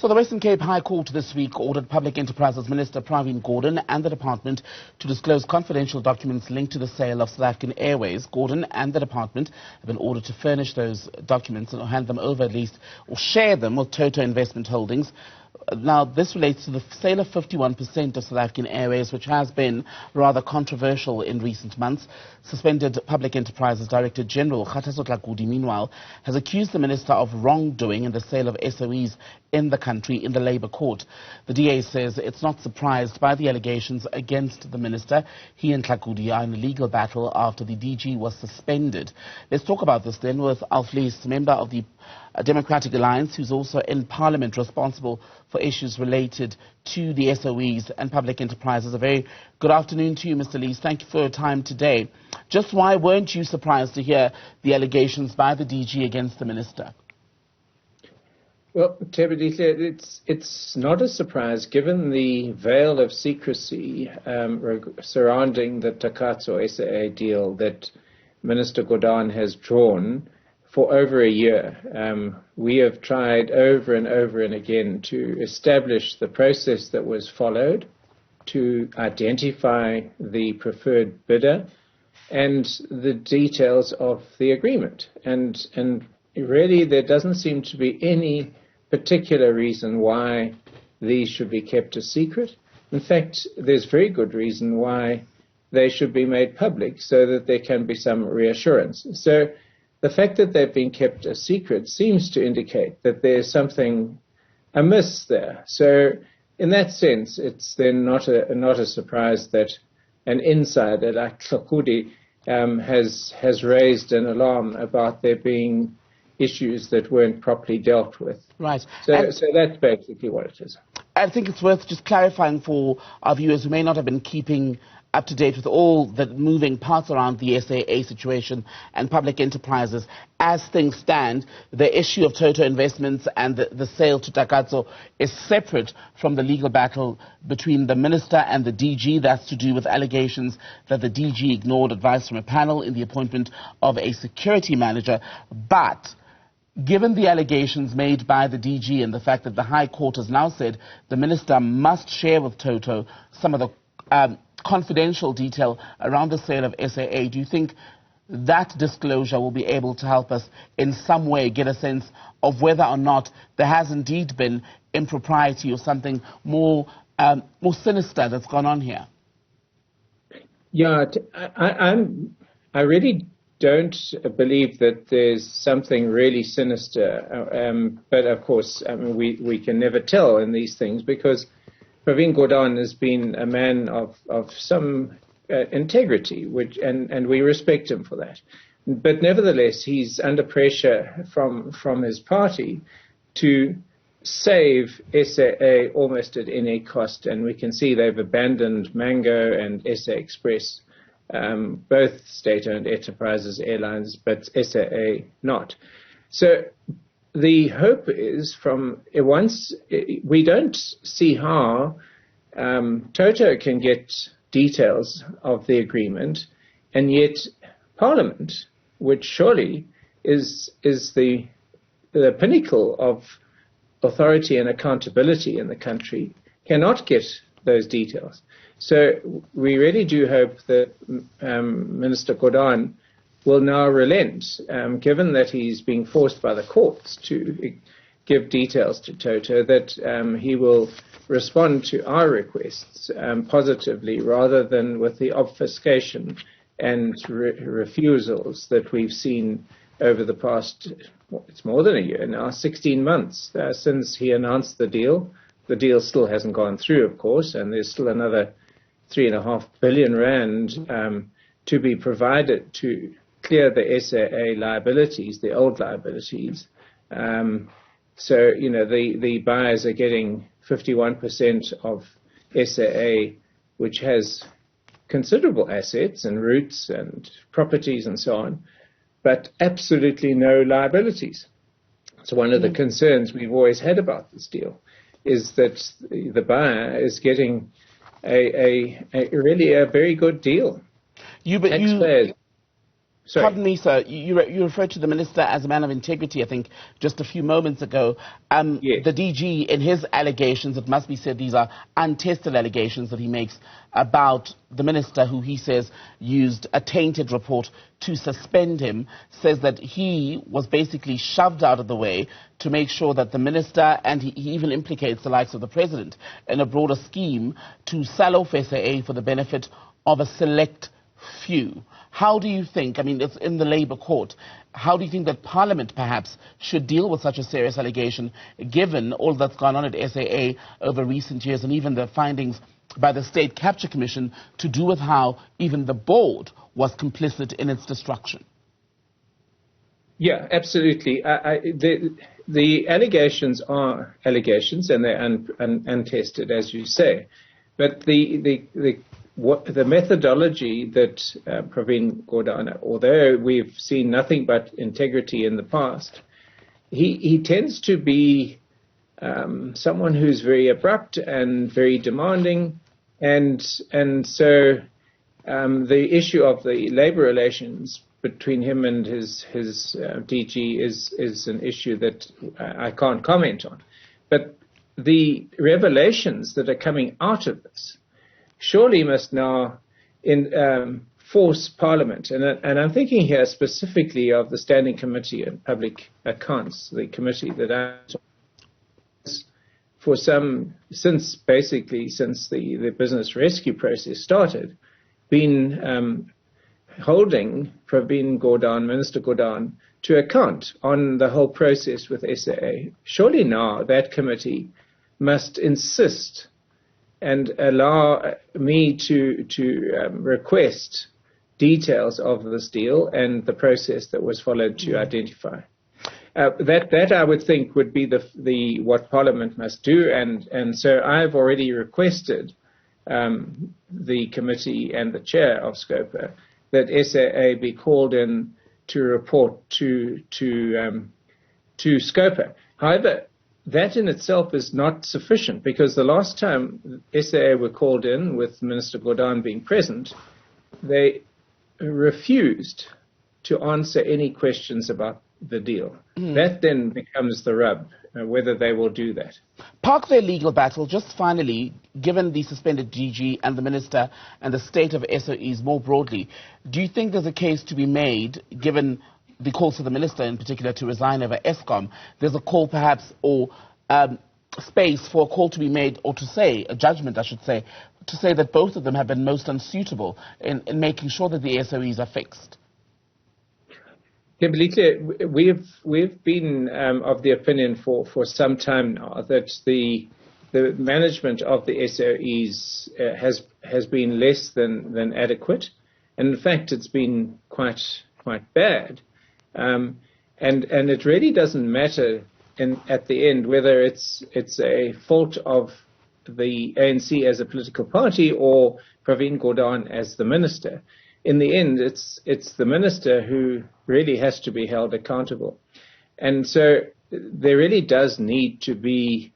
So the Western Cape High Court this week ordered Public Enterprises Minister Pravin Gordhan and the department to disclose confidential documents linked to the sale of South African Airways. Gordhan and the department have been ordered to furnish those documents and hand them over at least, or share them with Toto Investment Holdings. Now, this relates to the sale of 51% of South African Airways, which has been rather controversial in recent months. Suspended Public Enterprises Director General Kgathatso Tlhakudi, meanwhile, has accused the minister of wrongdoing in the sale of SOEs in the country in the Labour Court. The DA says it's not surprised by the allegations against the minister. He and Tlhakudi are in a legal battle after the DG was suspended. Let's talk about this then with Alfred, member of the Democratic Alliance, who's also in Parliament responsible for issues related to the SOEs and public enterprises. A very good afternoon to you, Mr. Lees. Thank you for your time today. Just why weren't you surprised to hear the allegations by the DG against the minister? Well, it's not a surprise given the veil of secrecy surrounding the Kgathatso SAA deal that MinisterGordhan has drawn for over a year. We have tried over and over and again to establish the process that was followed, to identify the preferred bidder and the details of the agreement. And really there doesn't seem to be any particular reason why these should be kept a secret. In fact, there's very good reason why they should be made public so that there can be some reassurance. So the fact that they've been kept a secret seems to indicate that there's something amiss there. So in that sense, it's then not a surprise that an insider like Tlhakudi has raised an alarm about there being issues that weren't properly dealt with. Right. So that's basically what it is. I think it's worth just clarifying for our viewers who may not have been keeping up to date with all the moving parts around the SAA situation and public enterprises. As things stand, the issue of Toto Investments and the sale to Kgathatso is separate from the legal battle between the minister and the DG. That's to do with allegations that the DG ignored advice from a panel in the appointment of a security manager. But given the allegations made by the DG and the fact that the High Court has now said the minister must share with Toto some of the confidential detail around the sale of SAA, do you think that disclosure will be able to help us in some way get a sense of whether or not there has indeed been impropriety or something more sinister that's gone on here? Yeah, I really don't believe that there's something really sinister, but of course, I mean, we can never tell in these things because Pravin Gordhan has been a man of some integrity, and we respect him for that. But nevertheless, he's under pressure from his party to save SAA almost at any cost, and we can see they've abandoned Mango and SA Express, both state-owned enterprises, airlines, but SAA not. So the hope is we don't see how Toto can get details of the agreement, and yet Parliament, which surely is the pinnacle of authority and accountability in the country, cannot get those details. So we really do hope that Minister Gordhan will now relent, given that he's being forced by the courts to give details to Toto, that he will respond to our requests positively rather than with the obfuscation and refusals that we've seen over the past, it's more than a year now, 16 months since he announced the deal. The deal still hasn't gone through, of course, and there's still another 3.5 billion rand to be provided to clear the SAA liabilities, the old liabilities. So, you know, the buyers are getting 51% of SAA, which has considerable assets and routes and properties and so on, but absolutely no liabilities. So one of the concerns we've always had about this deal is that the buyer is getting a really very good deal. Sorry. Pardon me, sir. You referred to the minister as a man of integrity, I think, just a few moments ago. Yes. The DG, in his allegations, it must be said these are untested allegations that he makes about the minister, who he says used a tainted report to suspend him, says that he was basically shoved out of the way to make sure that the minister, and he even implicates the likes of the president, in a broader scheme to sell off SAA for the benefit of a select few. How do you think, I mean, it's in the Labour court, how do you think that Parliament perhaps should deal with such a serious allegation, given all that's gone on at SAA over recent years, and even the findings by the State Capture Commission to do with how even the board was complicit in its destruction? Yeah, absolutely. The allegations are allegations, and they're untested, as you say. But the methodology that Pravin Gordhan, although we've seen nothing but integrity in the past, he tends to be someone who's very abrupt and very demanding, and so the issue of the labour relations between him and his DG is an issue that I can't comment on. But the revelations that are coming out of this surely must now force Parliament, and I'm thinking here specifically of the Standing Committee on Public Accounts, the committee that since the business rescue process started, been holding Pravin Gordhan, Minister Gordhan, to account on the whole process with SAA. Surely now that committee must insist and allow me to request details of this deal and the process that was followed to identify. That I would think would be the what Parliament must do, and so I've already requested the committee and the chair of SCOPA that SAA be called in to report to SCOPA. However, that in itself is not sufficient, because the last time SAA were called in, with Minister Gordhan being present, they refused to answer any questions about the deal. That then becomes the rub, whether they will do that. Park their legal battle. Just finally, given the suspended DG and the minister and the state of SOEs more broadly, do you think there's a case to be made, given the calls to the minister in particular to resign over ESCOM, there's a call perhaps, or space for a call to be made, or to say, a judgment I should say, to say that both of them have been most unsuitable in making sure that the SOEs are fixed? We've been of the opinion for some time now that the management of the SOEs has been less than adequate, and in fact it's been quite bad. And it really doesn't matter at the end whether it's a fault of the ANC as a political party or Pravin Gordhan as the minister. In the end, it's the minister who really has to be held accountable. And so there really does need to be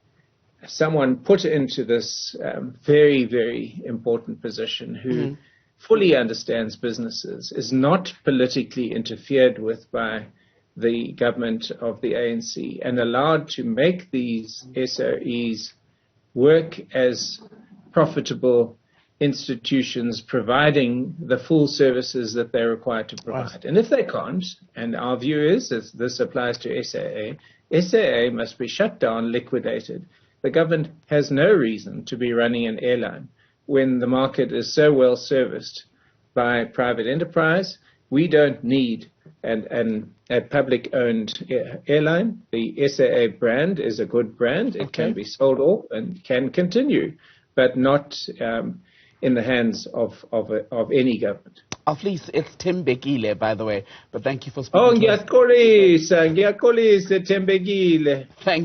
someone put into this very, very important position who fully understands businesses, is not politically interfered with by the government of the ANC, and allowed to make these SOEs work as profitable institutions, providing the full services that they're required to provide. Right. And if they can't, and our view is that this applies to SAA must be shut down, liquidated. The government has no reason to be running an airline when the market is so well serviced by private enterprise. We don't need a public-owned airline. The SAA brand is a good brand. It can be sold off and can continue, but not in the hands of any government. Please, it's Tim Begile, by the way, but thank you for speaking. Oh, Ngiyaxolisa, Tembegile. Thank you.